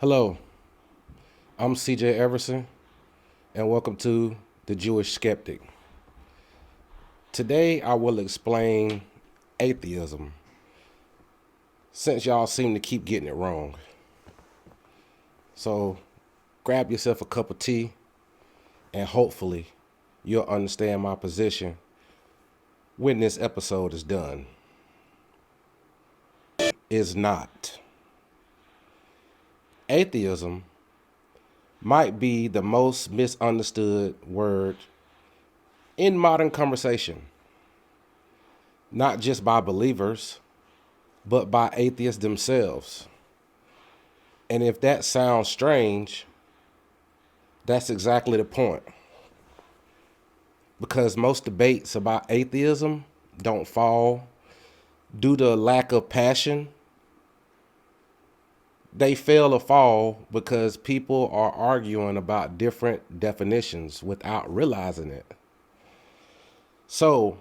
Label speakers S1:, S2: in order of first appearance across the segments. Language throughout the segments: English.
S1: Hello, I'm CJ Everson, and welcome to The Jewish Skeptic. Today I will explain atheism, since y'all seem to keep getting it wrong. So grab yourself a cup of tea, and hopefully you'll understand my position when this episode is done. Is not. Atheism might be the most misunderstood word in modern conversation, not just by believers, but by atheists themselves. And if that sounds strange, that's exactly the point. Because most debates about atheism don't fall due to lack of passion. They fail to fall because people are arguing about different definitions without realizing it. So,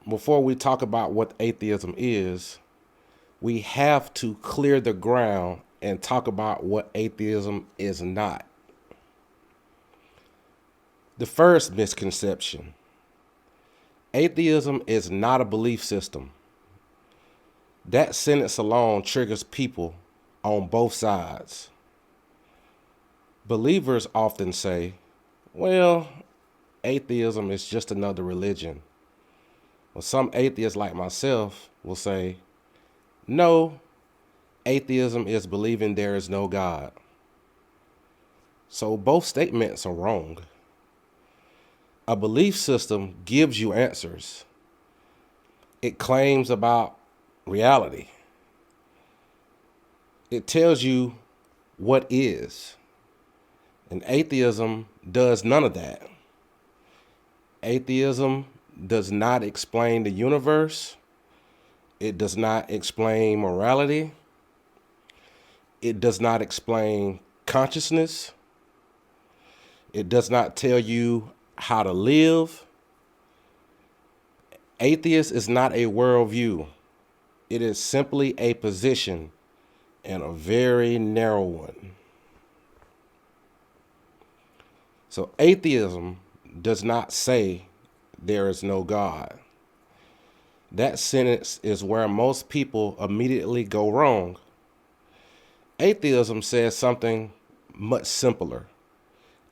S1: before we talk about what atheism is, we have to clear the ground and talk about what atheism is not. The first misconception: atheism is not a belief system. That sentence alone triggers people on both sides. Believers often say, well, atheism is just another religion. Well, some atheists like myself will say, no, atheism is believing there is no God. So both statements are wrong. A belief system gives you answers. It claims about reality. It tells you what is. And atheism does none of that. Atheism does not explain the universe. It does not explain morality. It does not explain consciousness. It does not tell you how to live. Atheist is not a worldview. It is simply a position, and a very narrow one. So atheism does not say there is no God. That sentence is where most people immediately go wrong. Atheism says something much simpler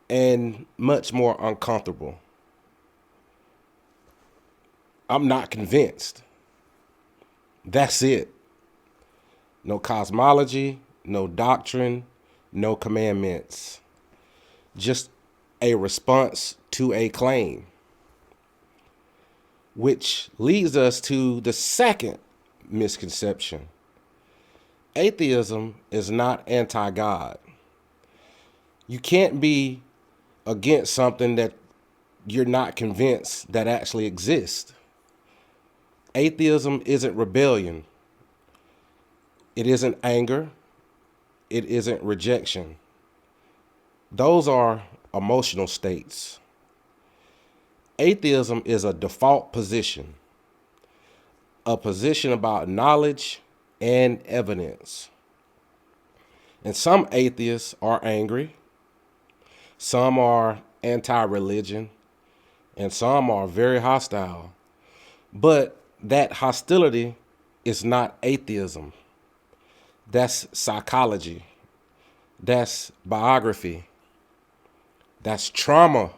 S1: and much more uncomfortable. I'm not convinced. That's it. No cosmology, no doctrine, no commandments. Just a response to a claim. Which leads us to the second misconception. Atheism is not anti-God. You can't be against something that you're not convinced that actually exists. Atheism isn't rebellion. It isn't anger. It isn't rejection. Those are emotional states. Atheism is a default position, a position about knowledge and evidence. And some atheists are angry, some are anti-religion, and some are very hostile. But that hostility is not atheism. That's psychology. That's biography. That's trauma.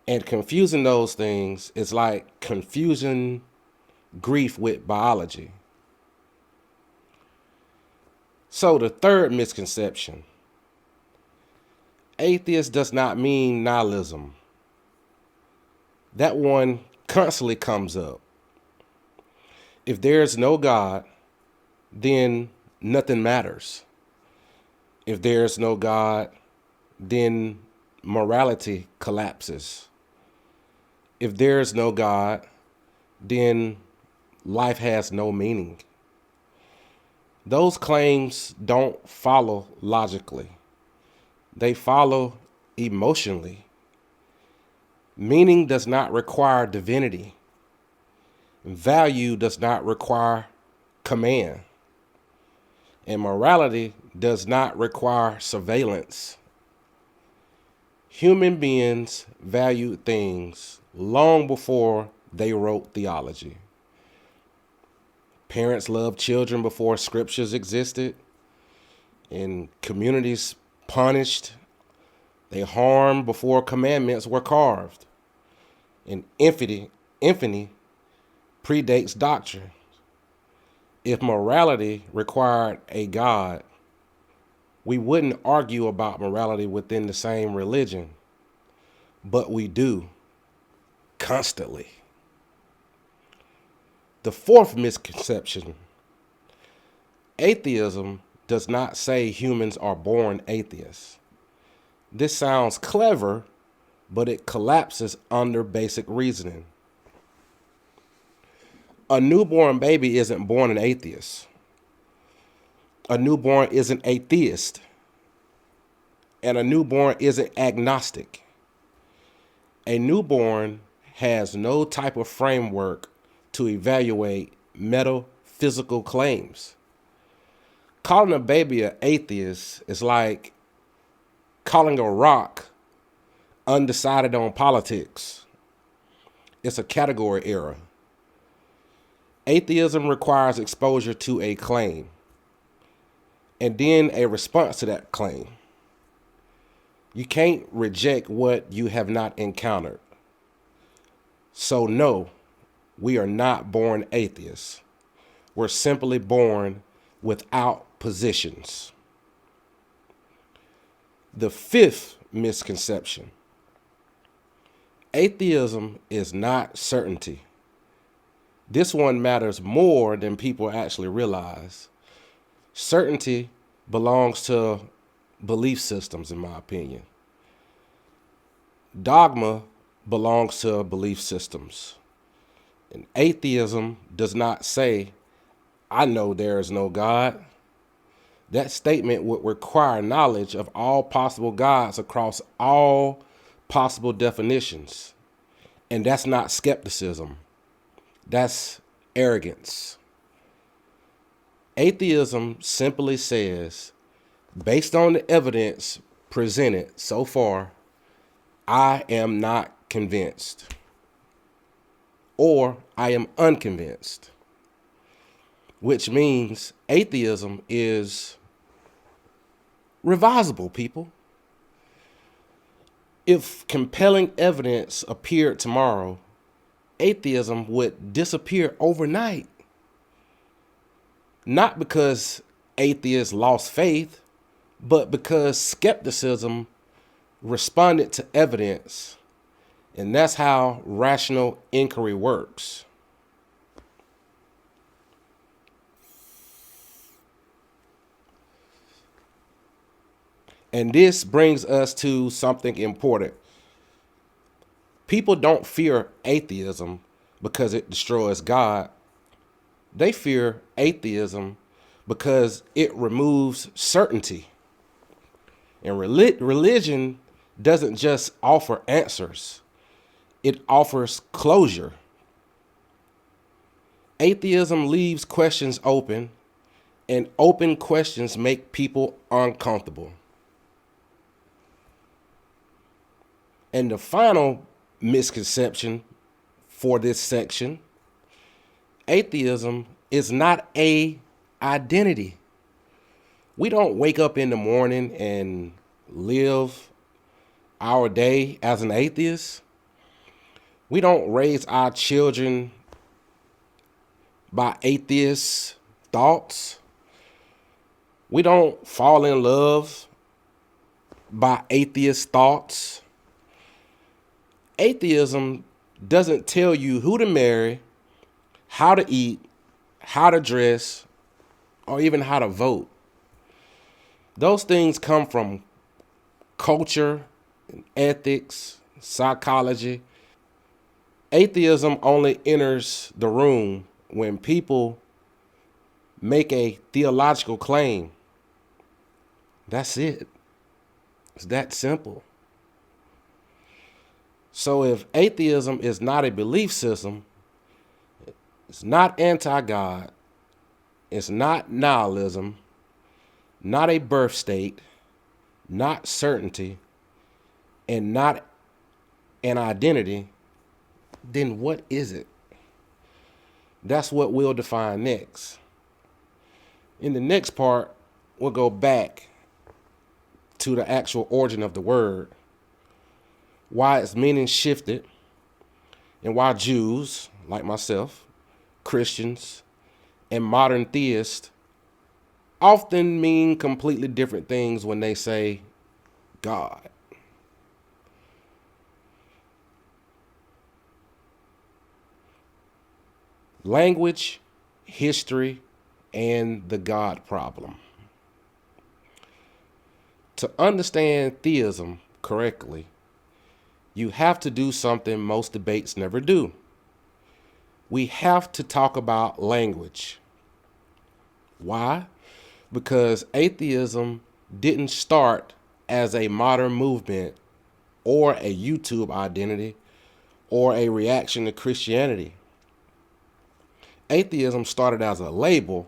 S1: And confusing those things is like confusing grief with biology. So the third misconception: atheist does not mean nihilism. That one constantly comes up. If there's no God, then nothing matters. If there's no God, then morality collapses. If there's no God, then life has no meaning. Those claims don't follow logically. They follow emotionally. Meaning does not require divinity. Value does not require command. And morality does not require surveillance. Human beings valued things long before they wrote theology. Parents loved children before scriptures existed, and communities punished. They harmed before commandments were carved. And infamy predates doctrine. If morality required a God, we wouldn't argue about morality within the same religion, but we do constantly. The fourth misconception: atheism does not say humans are born atheists. This sounds clever, but it collapses under basic reasoning. A newborn baby isn't born an atheist. A newborn isn't atheist. And a newborn isn't agnostic. A newborn has no type of framework to evaluate metaphysical claims. Calling a baby an atheist is like calling a rock undecided on politics. It's a category error. Atheism requires exposure to a claim and then a response to that claim. You can't reject what you have not encountered. So no, we are not born atheists. We're simply born without positions. The fifth misconception: atheism is not certainty. This one matters more than people actually realize. Certainty belongs to belief systems, in my opinion. Dogma belongs to belief systems. And atheism does not say, I know there is no God. That statement would require knowledge of all possible gods across all possible definitions. And that's not skepticism. That's arrogance. Atheism simply says, based on the evidence presented so far, I am not convinced, or I am unconvinced, which means atheism is revisable, people. If compelling evidence appeared tomorrow, atheism would disappear overnight. Not because atheists lost faith, but because skepticism responded to evidence. And that's how rational inquiry works. And this brings us to something important. People don't fear atheism because it destroys God. They fear atheism because it removes certainty. And religion doesn't just offer answers, it offers closure. Atheism leaves questions open, and open questions make people uncomfortable. And the final misconception for this section: atheism is not a identity. We don't wake up in the morning and live our day as an atheist. We don't raise our children by atheist thoughts. We don't fall in love by atheist thoughts. Atheism doesn't tell you who to marry, how to eat, how to dress, or even how to vote. Those things come from culture, ethics, psychology. Atheism only enters the room when people make a theological claim. That's it. It's that simple. So if atheism is not a belief system, it's not anti-God, it's not nihilism, not a birth state, not certainty, and not an identity, then what is it? That's what we'll define next. In the next part, we'll go back to the actual origin of the word, why its meaning shifted, and why Jews, like myself, Christians, and modern theists often mean completely different things when they say God. Language, history, and the God problem. To understand theism correctly, you have to do something most debates never do. We have to talk about language. Why? Because atheism didn't start as a modern movement or a YouTube identity or a reaction to Christianity. Atheism started as a label,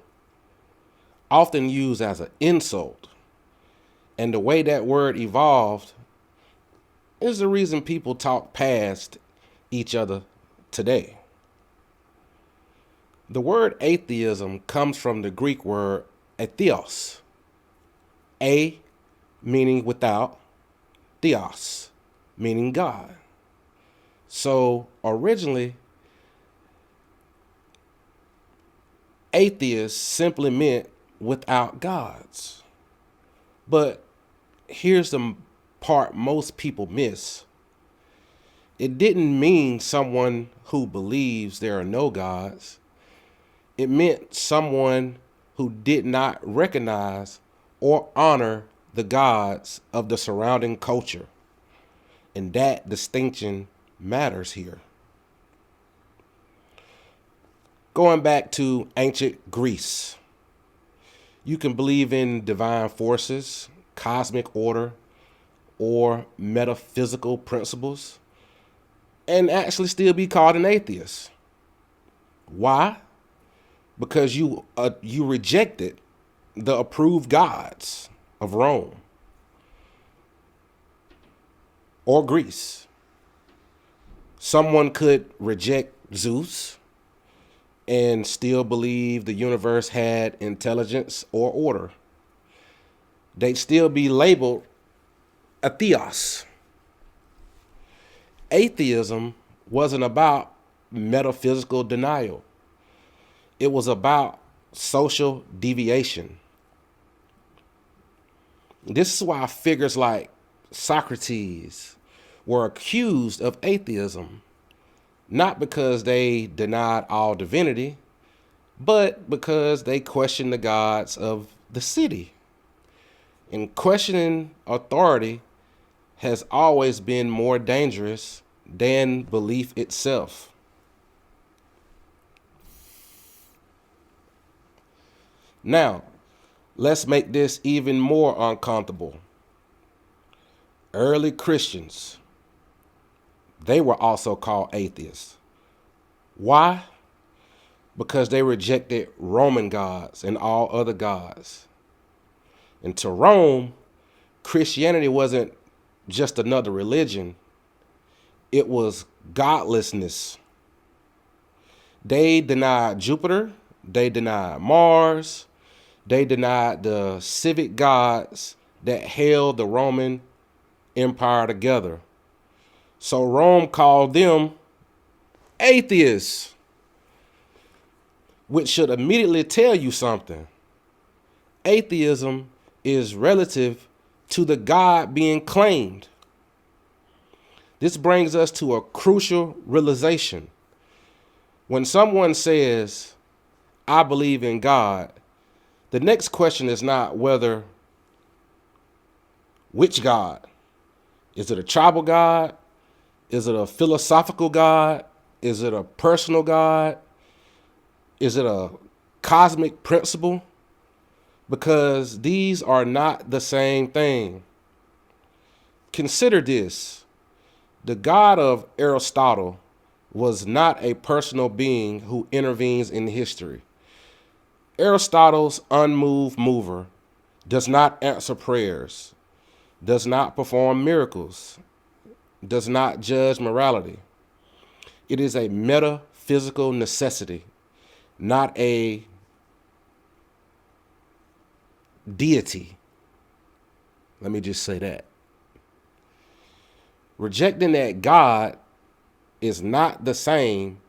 S1: often used as an insult. And the way that word evolved is the reason people talk past each other today. The word atheism comes from the Greek word atheos. A meaning without, theos meaning God. So originally, atheist simply meant without gods. But here's the part most people miss. It didn't mean someone who believes there are no gods. It meant someone who did not recognize or honor the gods of the surrounding culture. And that distinction matters here. Going back to ancient Greece, you can believe in divine forces, cosmic order, or metaphysical principles, and actually still be called an atheist. Why? Because you rejected the approved gods of Rome or Greece. Someone could reject Zeus and still believe the universe had intelligence or order. They'd still be labeled atheos. Atheism wasn't about metaphysical denial. It was about social deviation. This is why figures like Socrates were accused of atheism, not because they denied all divinity, but because they questioned the gods of the city. And questioning authority has always been more dangerous than belief itself. Now, let's make this even more uncomfortable. Early Christians, they were also called atheists. Why? Because they rejected Roman gods and all other gods. And to Rome, Christianity wasn't just another religion. It was godlessness. They denied Jupiter. They denied Mars. They denied the civic gods that held the Roman Empire together. So Rome called them atheists, which should immediately tell you something. Atheism is relative to the God being claimed. This brings us to a crucial realization. When someone says, I believe in God, the next question is not which God. Is it a tribal God? Is it a philosophical God? Is it a personal God? Is it a cosmic principle? Because these are not the same thing. Consider this. The God of Aristotle was not a personal being who intervenes in history. Aristotle's unmoved mover does not answer prayers, does not perform miracles, does not judge morality. It is a metaphysical necessity, not a deity. Let me just say that. Rejecting that God is not the same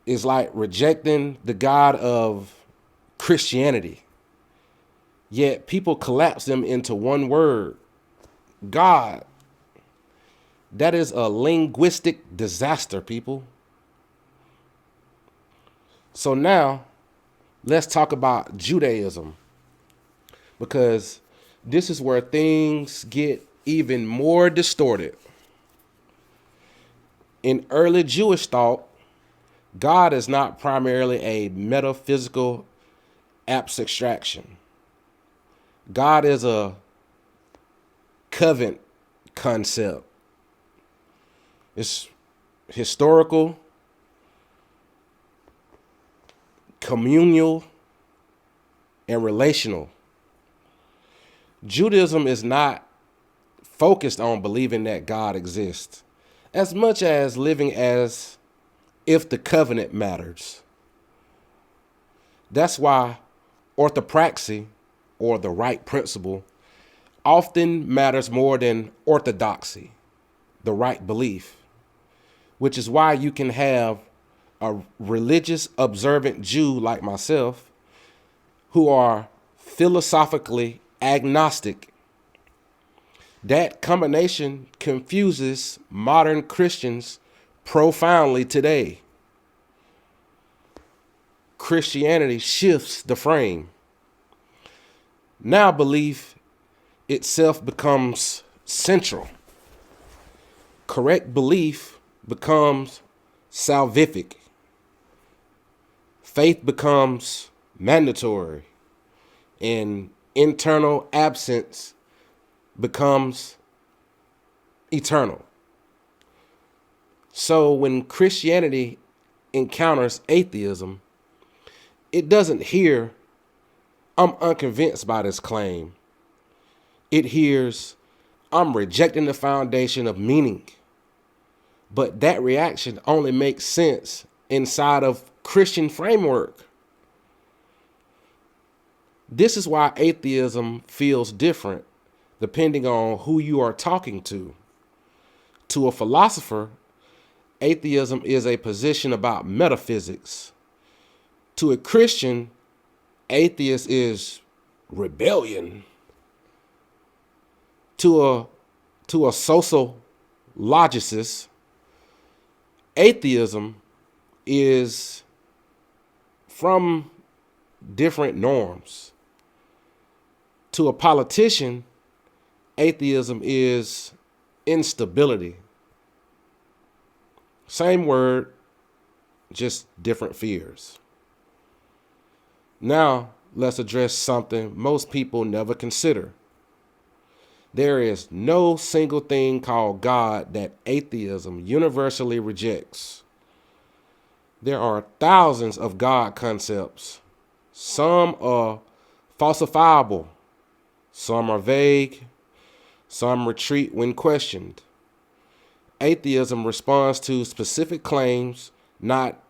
S1: is like rejecting the God of Christianity. Yet people collapse them into one word, God. That is a linguistic disaster, people. So now let's talk about Judaism, because this is where things get even more distorted. In early Jewish thought, God is not primarily a metaphysical abstraction. God is a covenant concept. It's historical, communal, and relational. Judaism is not focused on believing that God exists as much as living as if the covenant matters. That's why orthopraxy, or the right principle, often matters more than orthodoxy, the right belief, which is why you can have a religious observant Jew like myself who are philosophically agnostic. That combination confuses modern Christians profoundly today. Christianity shifts the frame. Now belief itself becomes central. Correct belief becomes salvific. Faith becomes mandatory. And internal absence becomes eternal. So when Christianity encounters atheism, it doesn't hear, I'm unconvinced by this claim. It hears, I'm rejecting the foundation of meaning. But that reaction only makes sense inside of Christian framework. This is why atheism feels different depending on who you are talking to. To a philosopher, atheism is a position about metaphysics. To a Christian, atheist is rebellion. To a sociologist, atheism is from different norms. To a politician, atheism is instability. Same word, just different fears. Now, let's address something most people never consider. There is no single thing called God that atheism universally rejects. There are thousands of God concepts. Some are falsifiable. Some are vague. Some retreat when questioned. Atheism responds to specific claims, not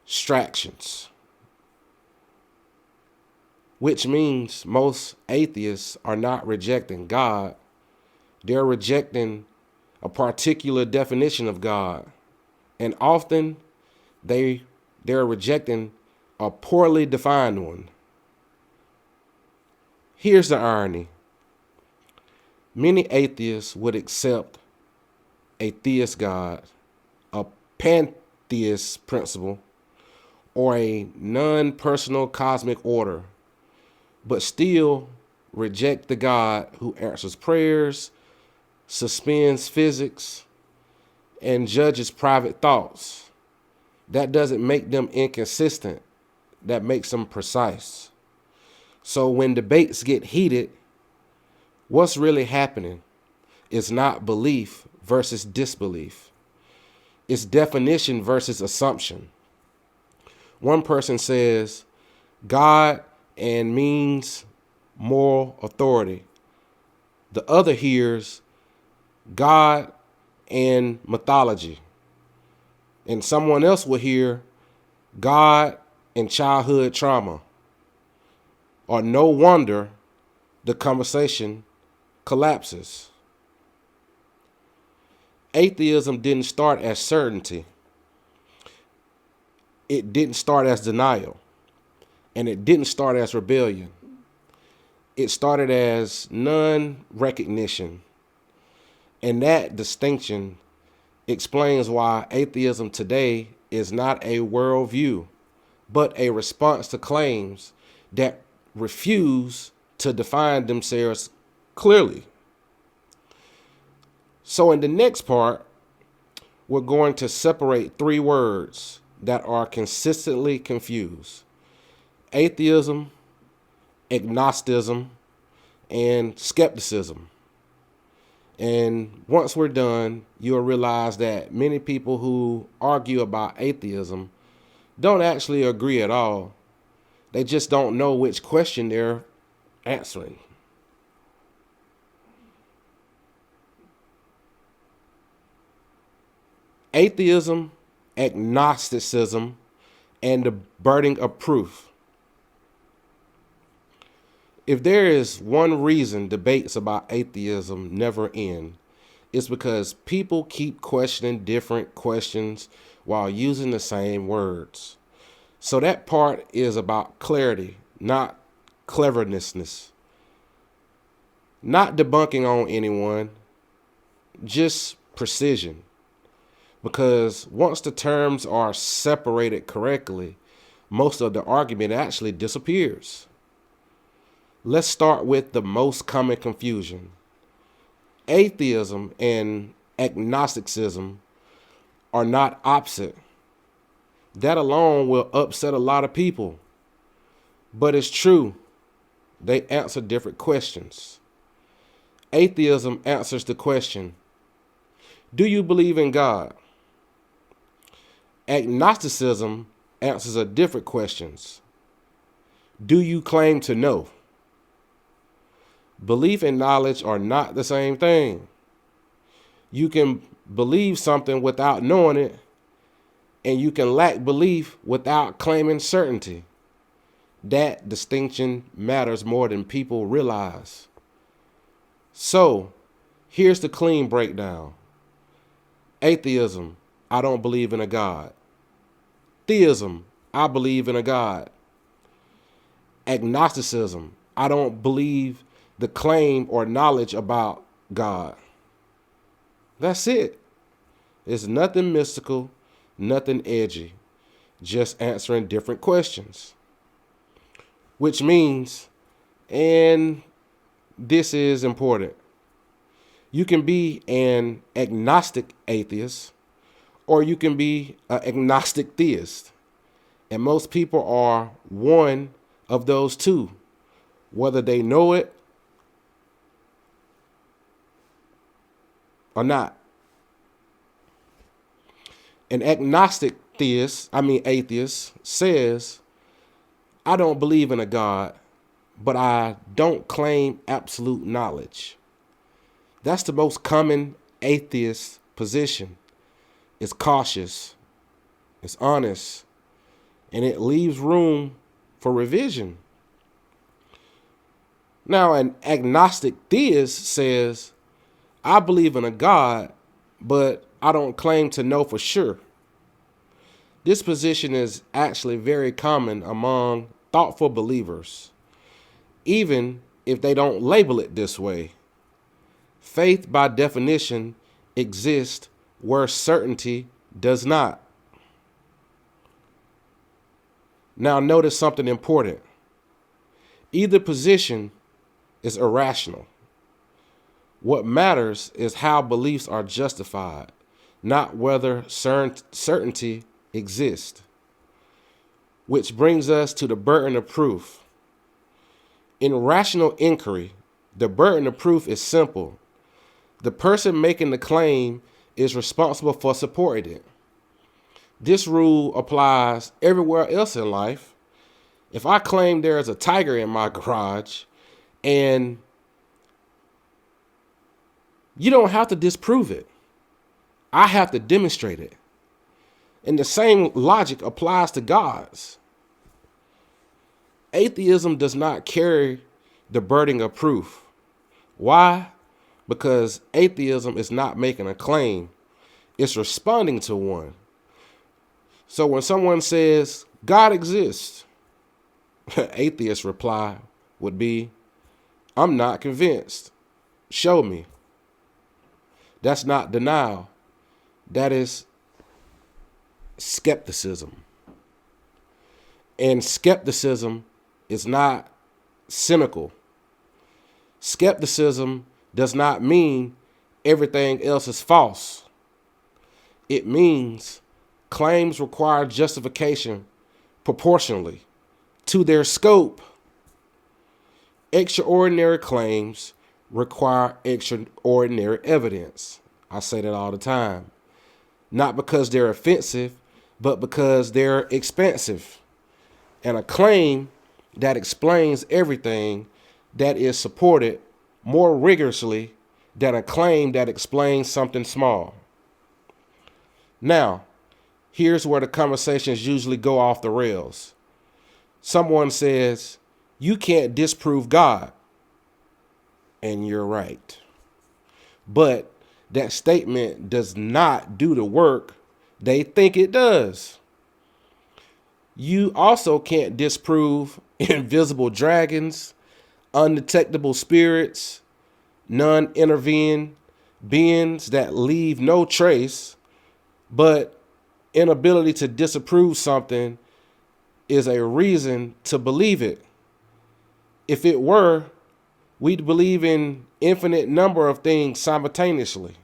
S1: abstractions. Which means most atheists are not rejecting God. They're rejecting a particular definition of God. And often they're rejecting a poorly defined one. Here's the irony. Many atheists would accept a theist God, a pantheist principle, or a non-personal cosmic order, but still reject the God who answers prayers, suspends physics, and judges private thoughts. That doesn't make them inconsistent. That makes them precise. So when debates get heated, what's really happening is not belief versus disbelief. It's definition versus assumption. One person says, God and means moral authority. The other hears God and mythology. And someone else will hear God and childhood trauma. Or no wonder the conversation collapses. Atheism didn't start as certainty. It didn't start as denial. And it didn't start as rebellion. It started as non-recognition. And that distinction explains why atheism today is not a worldview, but a response to claims that refuse to define themselves clearly. So in the next part, we're going to separate three words that are consistently confused: atheism, agnosticism, and skepticism. And once we're done, you'll realize that many people who argue about atheism don't actually agree at all. They just don't know which question they're answering. Atheism, agnosticism, and the burden of proof. If there is one reason debates about atheism never end, it's because people keep questioning different questions while using the same words. So that part is about clarity, not cleverness. Not debunking on anyone, just precision. Because once the terms are separated correctly, most of the argument actually disappears. Let's start with the most common confusion. Atheism and agnosticism are not opposite. That alone will upset a lot of people. But it's true. They answer different questions. Atheism answers the question, do you believe in God? Agnosticism answers a different questions. Do you claim to know? Belief and knowledge are not the same thing. You can believe something without knowing it, and you can lack belief without claiming certainty. That distinction matters more than people realize. So, here's the clean breakdown. Atheism, I don't believe in a God. Theism, I believe in a God. Agnosticism, I don't believe the claim or knowledge about God. That's it. It's nothing mystical, nothing edgy, just answering different questions. Which means, and this is important, you can be an agnostic atheist or you can be an agnostic theist. And most people are one of those two, whether they know it or not. An agnostic atheist says, I don't believe in a God, but I don't claim absolute knowledge. That's the most common atheist position. It's cautious, it's honest, and it leaves room for revision. Now, an agnostic theist says, I believe in a God, but I don't claim to know for sure. This position is actually very common among thoughtful believers, even if they don't label it this way. Faith, by definition, exists where certainty does not. Now, notice something important. Either position is irrational. What matters is how beliefs are justified, not whether certainty exists. Which brings us to the burden of proof. In rational inquiry, the burden of proof is simple. The person making the claim is responsible for supporting it. This rule applies everywhere else in life. If I claim there is a tiger in my garage and you don't have to disprove it, I have to demonstrate it. And the same logic applies to gods. Atheism does not carry the burden of proof. Why? Because atheism is not making a claim, it's responding to one. So when someone says, God exists, atheist reply would be, I'm not convinced. Show me. That's not denial. That is skepticism. And skepticism is not cynical. Skepticism does not mean everything else is false. It means claims require justification proportionally to their scope. Extraordinary claims require extraordinary evidence. I say that all the time. Not because they're offensive, but because they're expansive. And a claim that explains everything that is supported more rigorously than a claim that explains something small. Now, here's where the conversations usually go off the rails. Someone says, you can't disprove God. And you're right. But that statement does not do the work they think it does. You also can't disprove invisible dragons, undetectable spirits, non-intervened beings that leave no trace, but inability to disapprove something is a reason to believe it. If it were, we'd believe in infinite number of things simultaneously.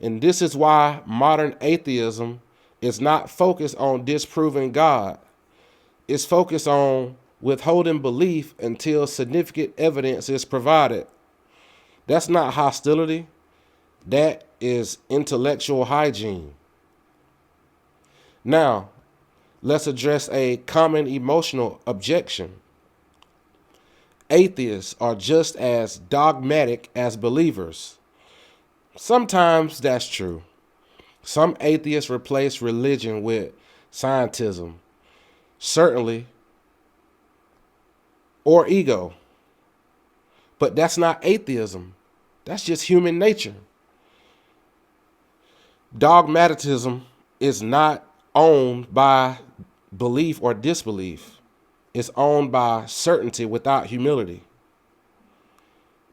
S1: And this is why modern atheism is not focused on disproving God. It's focused on withholding belief until significant evidence is provided. That's not hostility. That is intellectual hygiene. Now, let's address a common emotional objection. Atheists are just as dogmatic as believers. Sometimes that's true. Some atheists replace religion with scientism, certainly, or ego. But that's not atheism. That's just human nature. Dogmatism is not owned by belief or disbelief. It's owned by certainty without humility.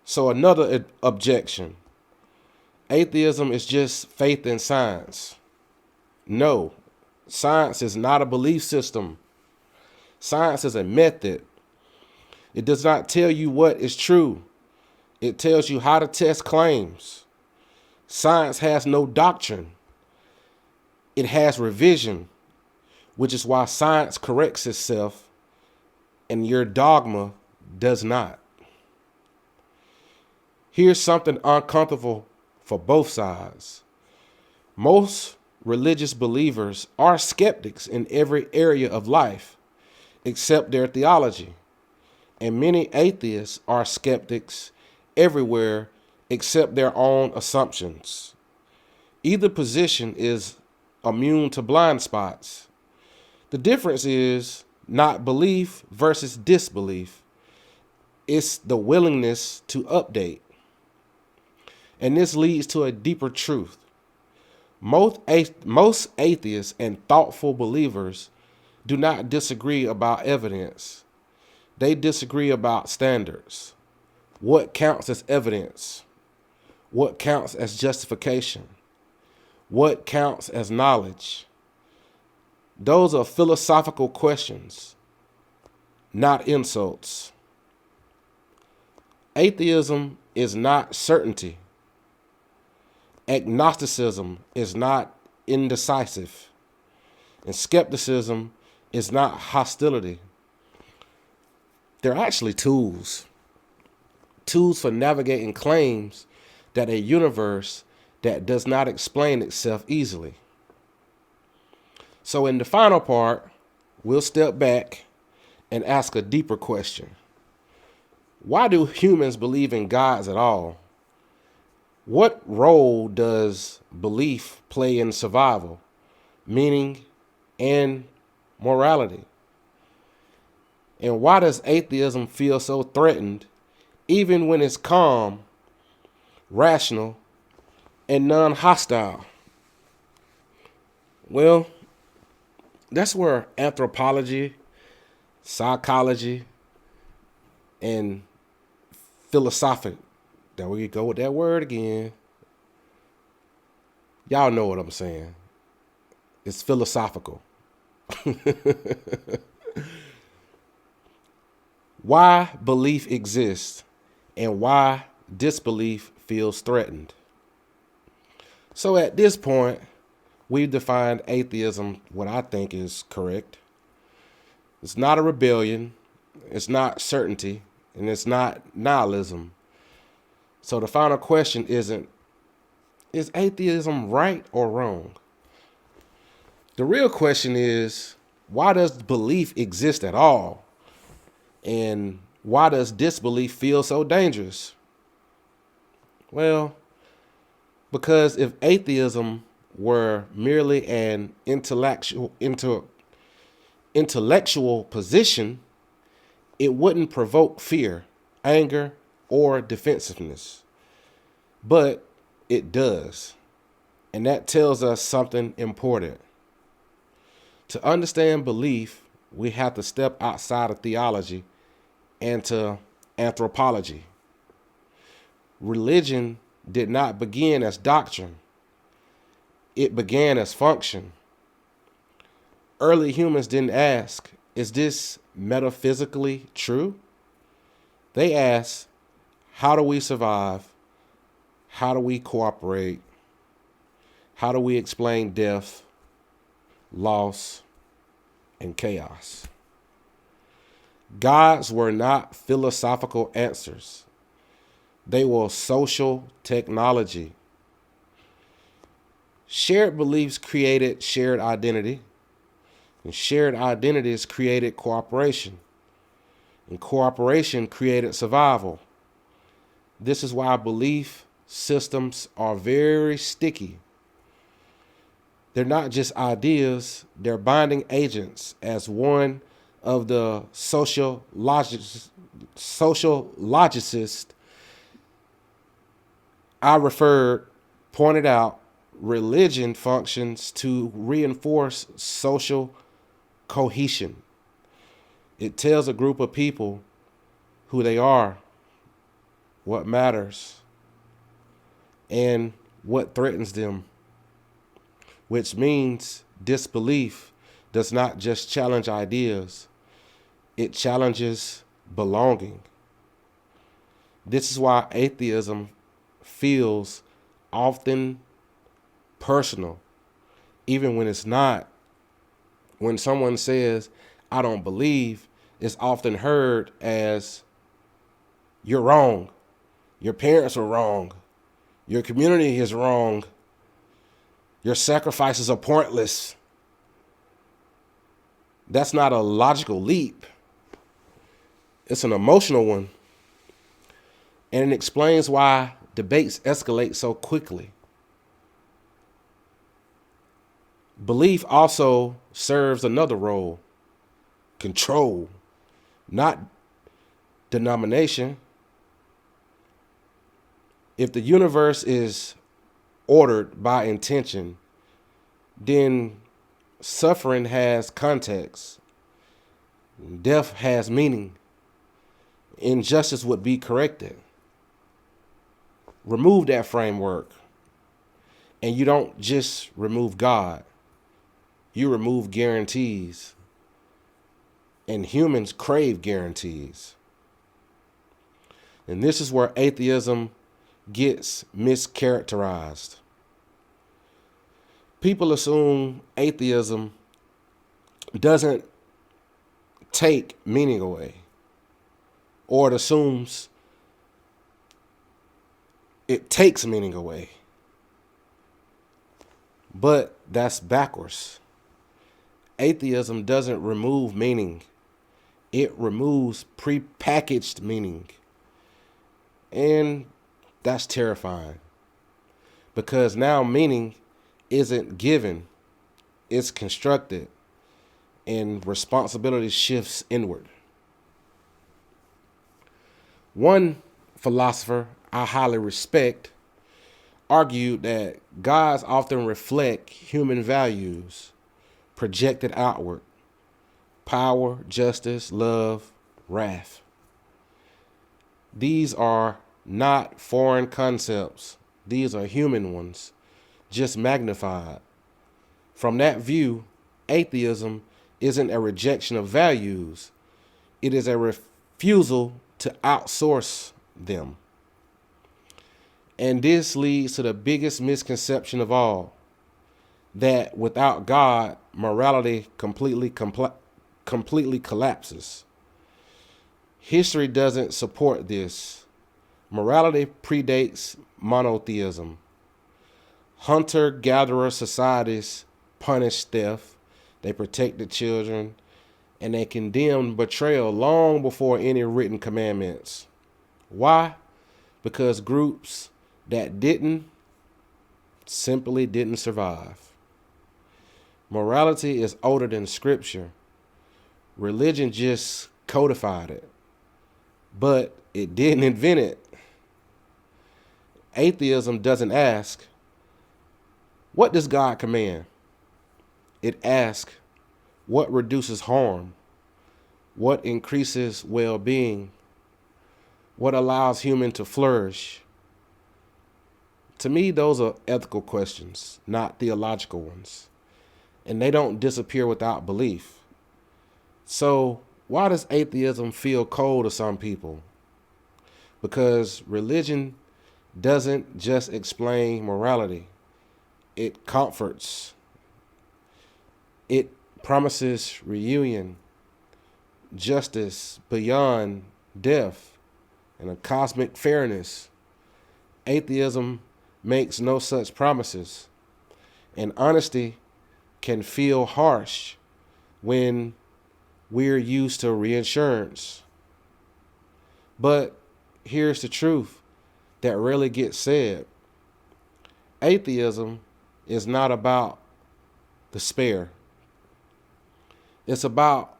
S1: So another objection. Atheism is just faith in science. No, science is not a belief system. Science is a method. It does not tell you what is true. It tells you how to test claims. Science has no doctrine. It has revision, which is why science corrects itself and your dogma does not. Here's something uncomfortable for both sides. Most religious believers are skeptics in every area of life, except their theology. And many atheists are skeptics everywhere except their own assumptions. Either position is immune to blind spots. The difference is not belief versus disbelief. It's the willingness to update. And this leads to a deeper truth. Most atheists and thoughtful believers do not disagree about evidence. They disagree about standards. What counts as evidence? What counts as justification? What counts as knowledge? Those are philosophical questions, not insults. Atheism is not certainty. Agnosticism is not indecisive. And skepticism is not hostility. They're actually tools. Tools for navigating claims that a universe that does not explain itself easily. So in the final part, we'll step back and ask a deeper question. Why do humans believe in gods at all? What role does belief play in survival, meaning, and morality? And why does atheism feel so threatened, even when it's calm, rational, and non-hostile? Well, that's where anthropology, psychology, and philosophic, there we go with that word again. Y'all know what I'm saying. It's philosophical. Why belief exists and why disbelief feels threatened. So at this point, we've defined atheism, what I think is correct. It's not a rebellion, it's not certainty, and it's not nihilism. So the final question isn't, is atheism right or wrong? The real question is, why does belief exist at all? And why does disbelief feel so dangerous? Well, because if atheism were merely an intellectual position, it wouldn't provoke fear, anger, or defensiveness. But it does. And that tells us something important. To understand belief, we have to step outside of theology and to anthropology. Religion did not begin as doctrine. It began as function. Early humans didn't ask, is this metaphysically true? They asked, how do we survive? How do we cooperate? How do we explain death, loss, and chaos? Gods were not philosophical answers. They were social technology. Shared beliefs created shared identity, and shared identities created cooperation, and cooperation created survival. This is why belief systems are very sticky. They're not just ideas, they're binding agents, as one of the social logicists I referred pointed out. Religion functions to reinforce social cohesion. It tells a group of people who they are, what matters, and what threatens them, which means disbelief does not just challenge ideas, it challenges belonging. This is why atheism feels often personal, even when it's not. When someone says, I don't believe, it's often heard as, you're wrong. Your parents are wrong. Your community is wrong. Your sacrifices are pointless. That's not a logical leap. It's an emotional one. And it explains why debates escalate so quickly. Belief also serves another role, control, not denomination. If the universe is ordered by intention, then suffering has context, death has meaning, injustice would be corrected. Remove that framework, and you don't just remove God. You remove guarantees. And humans crave guarantees. And this is where atheism gets mischaracterized. People assume atheism doesn't take meaning away, or it assumes it takes meaning away. But that's backwards. Atheism doesn't remove meaning. It removes prepackaged meaning. And that's terrifying because now meaning isn't given, it's constructed, and responsibility shifts inward. One philosopher I highly respect argued that gods often reflect human values projected outward: power, justice, love, wrath. These are not foreign concepts, these are human ones, just magnified. From that view, atheism isn't a rejection of values, it is a refusal to outsource them. And this leads to the biggest misconception of all, that without God, morality completely collapses. History doesn't support this. Morality predates monotheism. Hunter-gatherer societies punish theft, they protected children, and they condemned betrayal long before any written commandments. Why? Because groups that didn't simply didn't survive. Morality is older than scripture. Religion just codified it, but it didn't invent it. Atheism doesn't ask, what does God command? It asks, what reduces harm? What increases well-being? What allows human to flourish? To me, those are ethical questions, not theological ones. And they don't disappear without belief. So why does atheism feel cold to some people? Because religion doesn't just explain morality. It comforts. It promises reunion, justice beyond death, and a cosmic fairness. Atheism makes no such promises. And honesty can feel harsh when we're used to reinsurance. But here's the truth that rarely gets said. Atheism is not about despair. It's about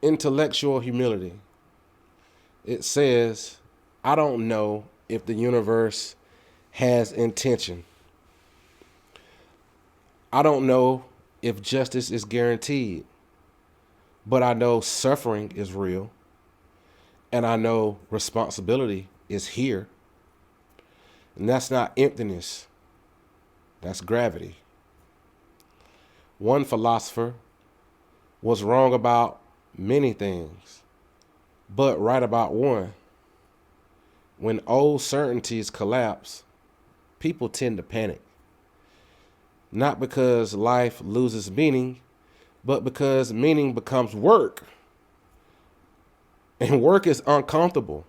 S1: intellectual humility. It says, I don't know if the universe has intention. I don't know if justice is guaranteed, but I know suffering is real, and I know responsibility is here. And that's not emptiness, that's gravity. One philosopher was wrong about many things, but right about one. When old certainties collapse, people tend to panic. Not because life loses meaning, but because meaning becomes work. And work is uncomfortable.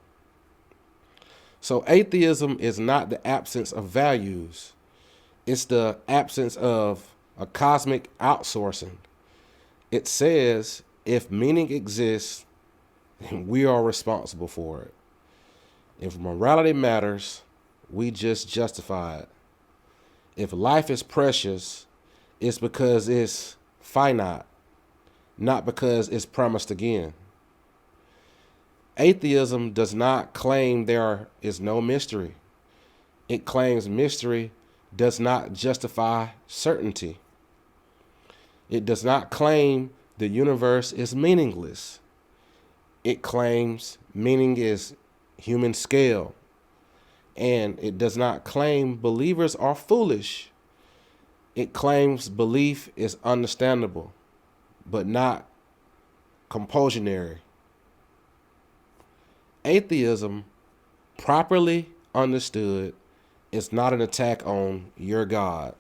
S1: So atheism is not the absence of values. It's the absence of a cosmic outsourcing. It says if meaning exists, then we are responsible for it. If morality matters, we just justify it. If life is precious, it's because it's finite, not because it's promised again. Atheism does not claim there is no mystery. It claims mystery does not justify certainty. It does not claim the universe is meaningless. It claims meaning is human scale. And it does not claim believers are foolish. It claims belief is understandable, but not compulsionary. Atheism, properly understood, is not an attack on your God.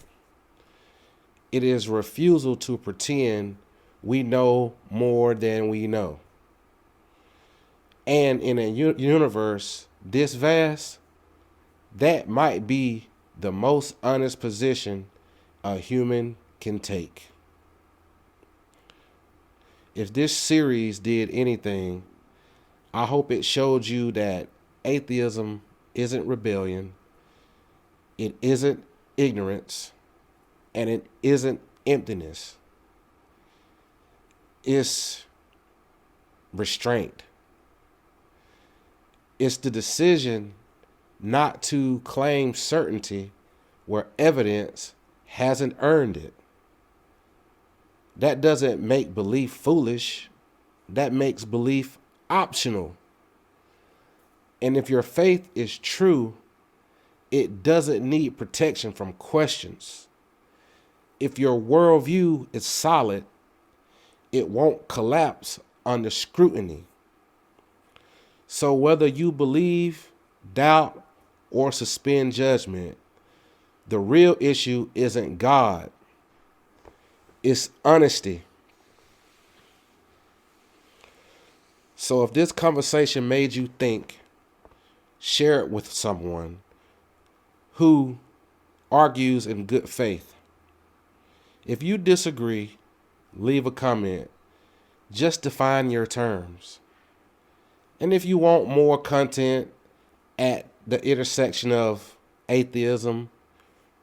S1: It is refusal to pretend we know more than we know. And in a universe this vast, that might be the most honest position a human can take. If this series did anything, I hope it showed you that atheism isn't rebellion, it isn't ignorance, and it isn't emptiness. It's restraint. It's the decision not to claim certainty where evidence hasn't earned it. That doesn't make belief foolish. That makes belief optional. And if your faith is true, it doesn't need protection from questions. If your worldview is solid, it won't collapse under scrutiny. So whether you believe, doubt, or suspend judgment, the real issue isn't God. It's honesty. So if this conversation made you think, share it with someone who argues in good faith. If you disagree, leave a comment. Just define your terms. And if you want more content at the intersection of atheism,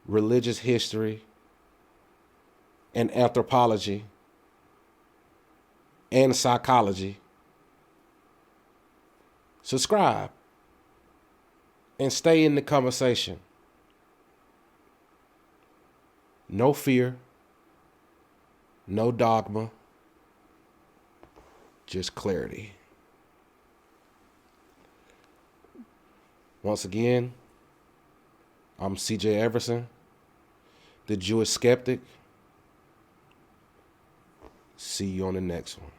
S1: religious history, and anthropology, and psychology, subscribe and stay in the conversation. No fear, no dogma, just clarity. Once again, I'm CJ Everson, the Jewish skeptic. See you on the next one.